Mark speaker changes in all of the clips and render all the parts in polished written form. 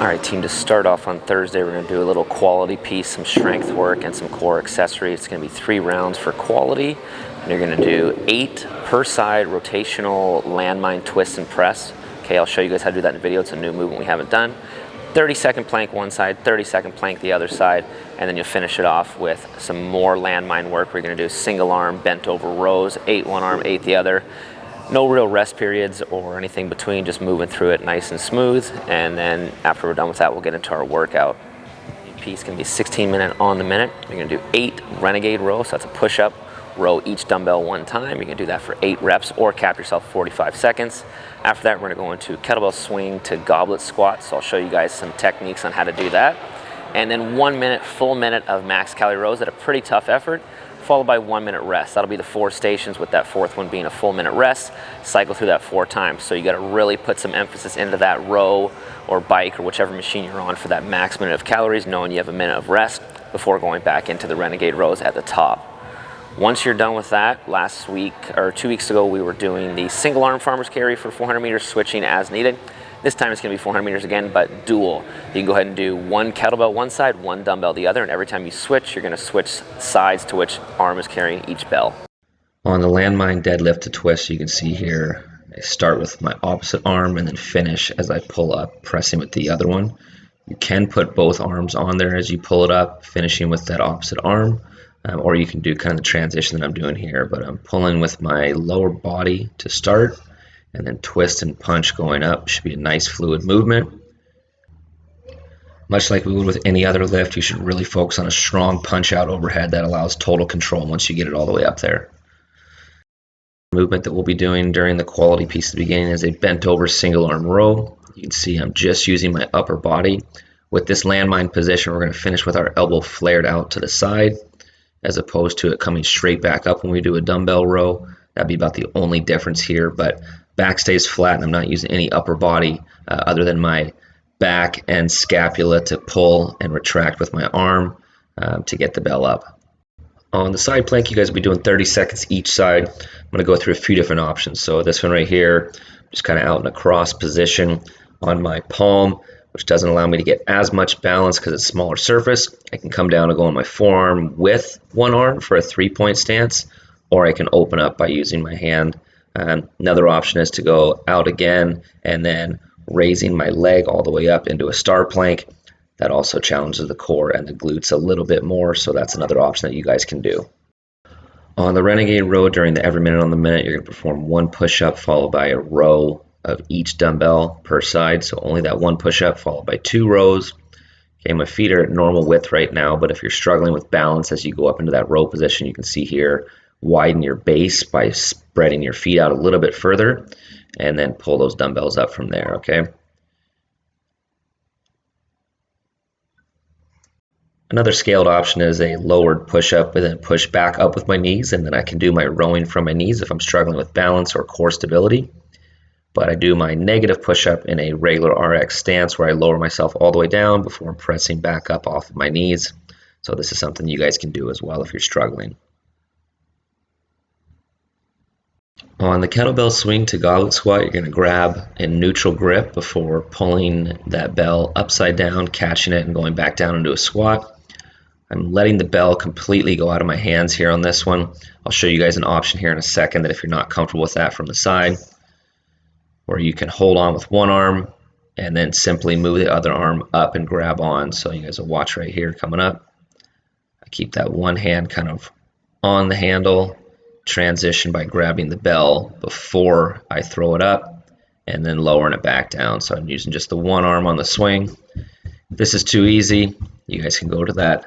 Speaker 1: Alright team, to start off on Thursday, we're going to do a little quality piece, some strength work, and some core accessory. It's going to be 3 rounds for quality, and you're going to do 8 per side rotational landmine twist and press. Okay, I'll show you guys how to do that in the video. It's a new movement we haven't done. 30-second plank one side, 30-second plank the other side, and then you'll finish it off with some more landmine work. We're going to do single arm, bent over rows, 8 one arm, 8 the other. No real rest periods or anything between, just moving through it nice and smooth. And then after we're done with that, we'll get into our workout. The piece can be 16-minute on the minute. You're gonna do 8 Renegade Row, so that's a push-up. Row each dumbbell 1 time. You can do that for 8 reps or cap yourself 45 seconds. After that, we're gonna go into kettlebell swing to goblet squat. So I'll show you guys some techniques on how to do that. And then 1 minute, full minute of max calorie rows at a pretty tough effort, followed by 1 minute rest. That'll be the 4 stations, with that 4th one being a full minute rest. Cycle through that 4 times. So you gotta really put some emphasis into that row or bike or whichever machine you're on for that max minute of calories, knowing you have a minute of rest before going back into the Renegade rows at the top. Once you're done with that, last week or 2 weeks ago, we were doing the single arm farmer's carry for 400 meters, switching as needed. This time it's gonna be 400 meters again, but dual. You can go ahead and do 1 kettlebell one side, 1 dumbbell the other, and every time you switch, you're gonna switch sides to which arm is carrying each bell. On the landmine deadlift to twist, you can see here, I start with my opposite arm and then finish as I pull up, pressing with the other one. You can put both arms on there as you pull it up, finishing with that opposite arm, or you can do kind of the transition that I'm doing here, but I'm pulling with my lower body to start, and then twist and punch going up. Should be a nice fluid movement. Much like we would with any other lift, you should really focus on a strong punch out overhead that allows total control once you get it all the way up there. The movement that we'll be doing during the quality piece at the beginning is a bent over single arm row. You can see I'm just using my upper body. With this landmine position, we're going to finish with our elbow flared out to the side, as opposed to it coming straight back up when we do a dumbbell row. That'd be about the only difference here, but back stays flat and I'm not using any upper body other than my back and scapula to pull and retract with my arm to get the bell up. On the side plank, you guys will be doing 30 seconds each side. I'm going to go through a few different options. So this one right here, just kind of out in a cross position on my palm, which doesn't allow me to get as much balance because it's a smaller surface. I can come down and go on my forearm with one arm for a 3-point stance, or I can open up by using my hand. Another option is to go out again and then raising my leg all the way up into a star plank. That also challenges the core and the glutes a little bit more, so that's another option that you guys can do. On the Renegade Row, during the every minute on the minute, you're going to perform 1 push-up followed by a row of each dumbbell per side, so only that 1 push-up followed by 2 rows. Okay, my feet are at normal width right now, but if you're struggling with balance as you go up into that row position, you can see here, widen your base by spreading your feet out a little bit further, and then pull those dumbbells up from there, okay? Another scaled option is a lowered push-up and then push back up with my knees, and then I can do my rowing from my knees if I'm struggling with balance or core stability. But I do my negative push-up in a regular RX stance where I lower myself all the way down before pressing back up off of my knees. So this is something you guys can do as well if you're struggling. On the kettlebell swing to goblet squat, you're going to grab a neutral grip before pulling that bell upside down, catching it, and going back down into a squat. I'm letting the bell completely go out of my hands here on this one. I'll show you guys an option here in a second that if you're not comfortable with that from the side, where you can hold on with one arm and then simply move the other arm up and grab on. So you guys will watch right here coming up. I keep that one hand kind of on the handle, transition by grabbing the bell before I throw it up and then lowering it back down. So I'm using just the one arm on the swing. If this is too easy, you guys can go to that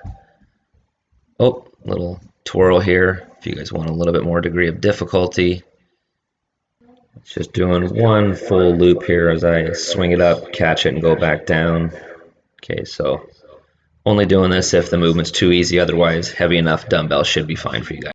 Speaker 1: little twirl here. If you guys want a little bit more degree of difficulty, it's just doing one full loop here as I swing it up, catch it, and go back down. Okay, so only doing this if the movement's too easy, otherwise heavy enough dumbbell should be fine for you guys.